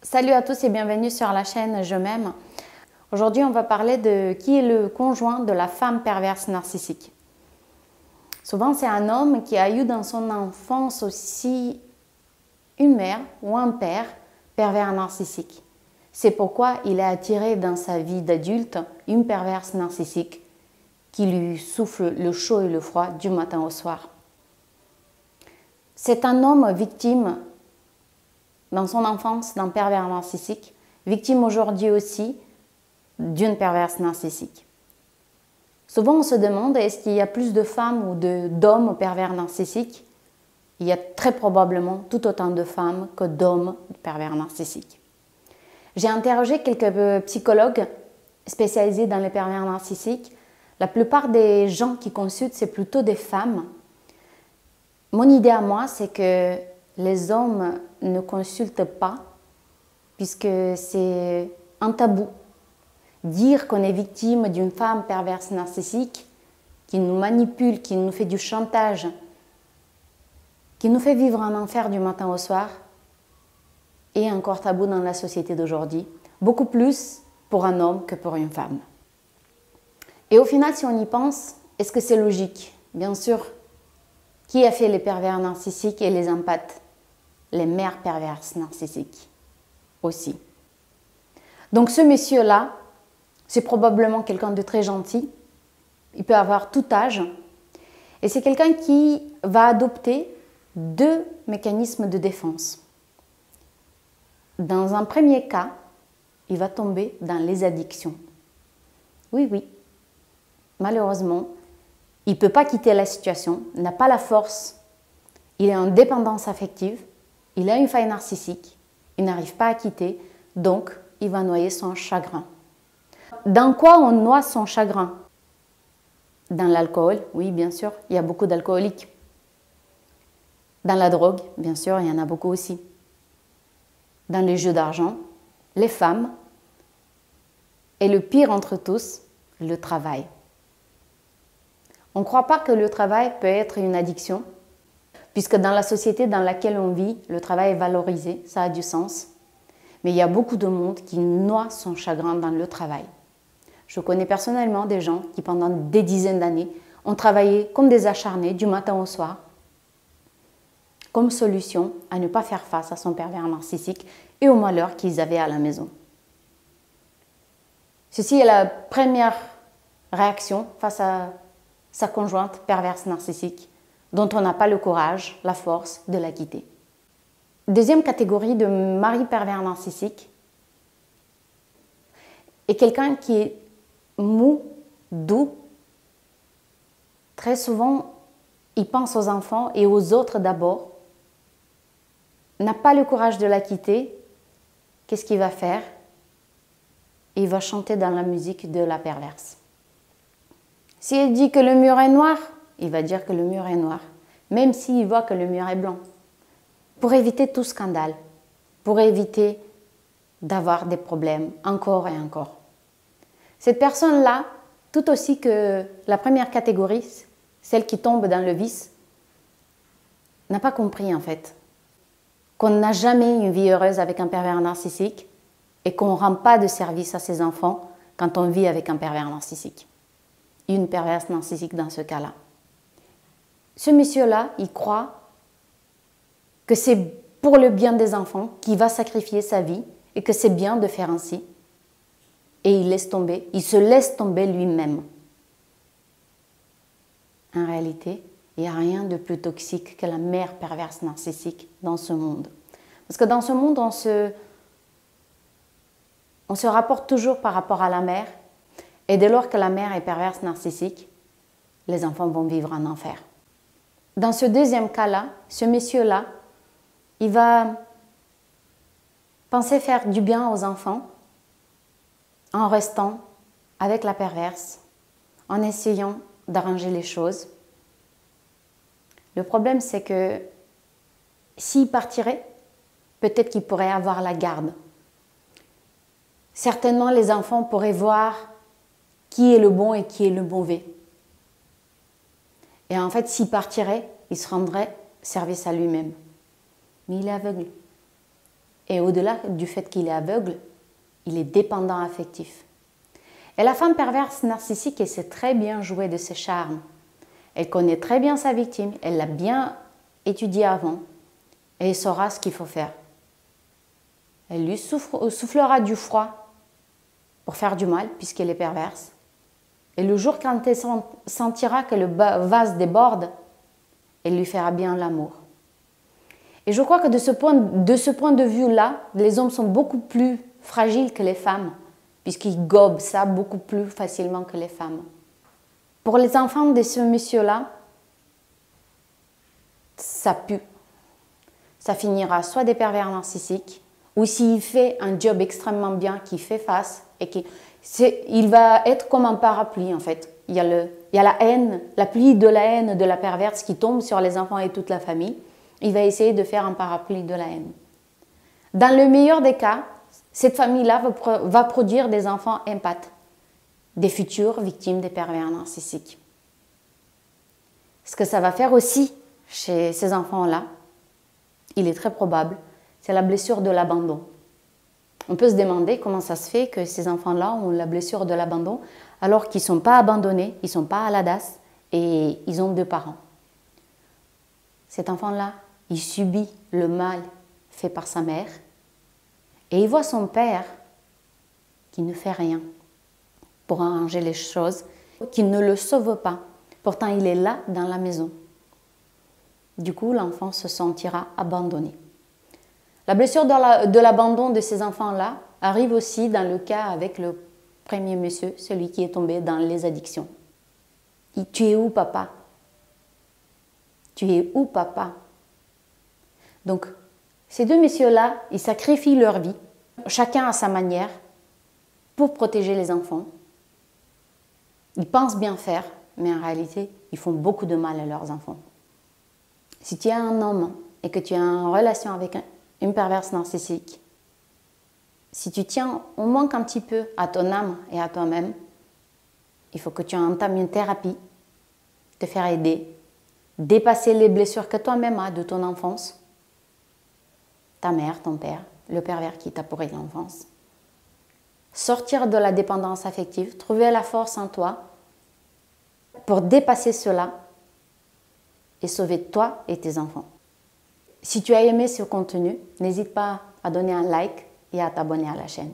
Salut à tous et bienvenue sur la chaîne Je m'aime. Aujourd'hui, on va parler de qui est le conjoint de la femme perverse narcissique. Souvent, c'est un homme qui a eu dans son enfance aussi une mère ou un père pervers narcissique. C'est pourquoi il a attiré dans sa vie d'adulte une perverse narcissique qui lui souffle le chaud et le froid du matin au soir. C'est un homme victime dans son enfance d'un pervers narcissique, victime aujourd'hui aussi d'une perverse narcissique. Souvent on se demande, est-ce qu'il y a plus de femmes ou d'hommes pervers narcissiques? Il y a très probablement tout autant de femmes que d'hommes pervers narcissiques. J'ai interrogé quelques psychologues spécialisés dans les pervers narcissiques. La plupart des gens qui consultent, c'est plutôt des femmes. Mon idée à moi, c'est que les hommes ne consultent pas puisque c'est un tabou. Dire qu'on est victime d'une femme perverse narcissique qui nous manipule, qui nous fait du chantage, qui nous fait vivre un enfer du matin au soir, est encore tabou dans la société d'aujourd'hui, beaucoup plus pour un homme que pour une femme. Et au final, si on y pense, est-ce que c'est logique? Bien sûr. Qui a fait les pervers narcissiques et les empathes? Les mères perverses narcissiques aussi. Donc ce monsieur-là, c'est probablement quelqu'un de très gentil. Il peut avoir tout âge. Et c'est quelqu'un qui va adopter deux mécanismes de défense. Dans un premier cas, il va tomber dans les addictions. Oui. Malheureusement, il ne peut pas quitter la situation, n'a pas la force. Il est en dépendance affective. Il a une faille narcissique, il n'arrive pas à quitter, donc il va noyer son chagrin. Dans quoi on noie son chagrin? Dans l'alcool, oui bien sûr, il y a beaucoup d'alcooliques. Dans la drogue, bien sûr, il y en a beaucoup aussi. Dans les jeux d'argent, les femmes, et le pire entre tous, le travail. On ne croit pas que le travail peut être une addiction, puisque dans la société dans laquelle on vit, le travail est valorisé, ça a du sens. Mais il y a beaucoup de monde qui noie son chagrin dans le travail. Je connais personnellement des gens qui pendant des dizaines d'années ont travaillé comme des acharnés du matin au soir, comme solution à ne pas faire face à son pervers narcissique et au malheur qu'ils avaient à la maison. Ceci est la première réaction face à sa conjointe perverse narcissique, dont on n'a pas le courage, la force de la quitter. Deuxième catégorie de mari pervers narcissique est quelqu'un qui est mou, doux. Très souvent, il pense aux enfants et aux autres d'abord. N'a pas le courage de la quitter. Qu'est-ce qu'il va faire? Il va chanter dans la musique de la perverse. Si elle dit que le mur est noir, il va dire que le mur est noir, même s'il voit que le mur est blanc. Pour éviter tout scandale, pour éviter d'avoir des problèmes encore et encore. Cette personne-là, tout aussi que la première catégorie, celle qui tombe dans le vice, n'a pas compris en fait qu'on n'a jamais une vie heureuse avec un pervers narcissique et qu'on ne rend pas de service à ses enfants quand on vit avec un pervers narcissique. Une perverse narcissique dans ce cas-là. Ce monsieur-là, il croit que c'est pour le bien des enfants qu'il va sacrifier sa vie et que c'est bien de faire ainsi. Et il se laisse tomber lui-même. En réalité, il n'y a rien de plus toxique que la mère perverse narcissique dans ce monde. Parce que dans ce monde, on se rapporte toujours par rapport à la mère. Et dès lors que la mère est perverse narcissique, les enfants vont vivre en enfer. Dans ce deuxième cas-là, ce monsieur-là, il va penser faire du bien aux enfants en restant avec la perverse, en essayant d'arranger les choses. Le problème, c'est que s'il partirait, peut-être qu'il pourrait avoir la garde. Certainement, les enfants pourraient voir qui est le bon et qui est le mauvais. Et en fait, s'il partirait, il se rendrait service à lui-même. Mais il est aveugle. Et au-delà du fait qu'il est aveugle, il est dépendant affectif. Et la femme perverse narcissique, elle sait très bien jouer de ses charmes. Elle connaît très bien sa victime, elle l'a bien étudiée avant et elle saura ce qu'il faut faire. Elle lui soufflera du froid pour faire du mal puisqu'elle est perverse. Et le jour quand elle sentira que le vase déborde, elle lui fera bien l'amour. Et je crois que de ce point de vue-là, les hommes sont beaucoup plus fragiles que les femmes, puisqu'ils gobent ça beaucoup plus facilement que les femmes. Pour les enfants de ce monsieur-là, ça pue. Ça finira soit des pervers narcissiques, ou s'il fait un job extrêmement bien, qui fait face, et il va être comme un parapluie en fait. Il y a la haine, la pluie de la haine de la perverse qui tombe sur les enfants et toute la famille. Il va essayer de faire un parapluie de la haine. Dans le meilleur des cas, cette famille-là va produire des enfants empathes, des futures victimes des pervers narcissiques. Ce que ça va faire aussi chez ces enfants-là, il est très probable, c'est la blessure de l'abandon. On peut se demander comment ça se fait que ces enfants-là ont la blessure de l'abandon alors qu'ils ne sont pas abandonnés, ils ne sont pas à la DAS et ils ont 2 parents. Cet enfant-là, il subit le mal fait par sa mère et il voit son père qui ne fait rien pour arranger les choses, qui ne le sauve pas. Pourtant, il est là dans la maison. Du coup, l'enfant se sentira abandonné. La blessure de l'abandon de ces enfants-là arrive aussi dans le cas avec le premier monsieur, celui qui est tombé dans les addictions. Tu es où, papa? Tu es où, papa? Donc, ces 2 messieurs-là, ils sacrifient leur vie, chacun à sa manière, pour protéger les enfants. Ils pensent bien faire, mais en réalité, ils font beaucoup de mal à leurs enfants. Si tu es un homme et que tu es en relation avec une perverse narcissique, si tu tiens au moins un petit peu à ton âme et à toi-même, il faut que tu entames une thérapie, te faire aider, dépasser les blessures que toi-même as de ton enfance, ta mère, ton père, le pervers qui t'a pourri l'enfance. Sortir de la dépendance affective, trouver la force en toi pour dépasser cela et sauver toi et tes enfants. Si tu as aimé ce contenu, n'hésite pas à donner un like et à t'abonner à la chaîne.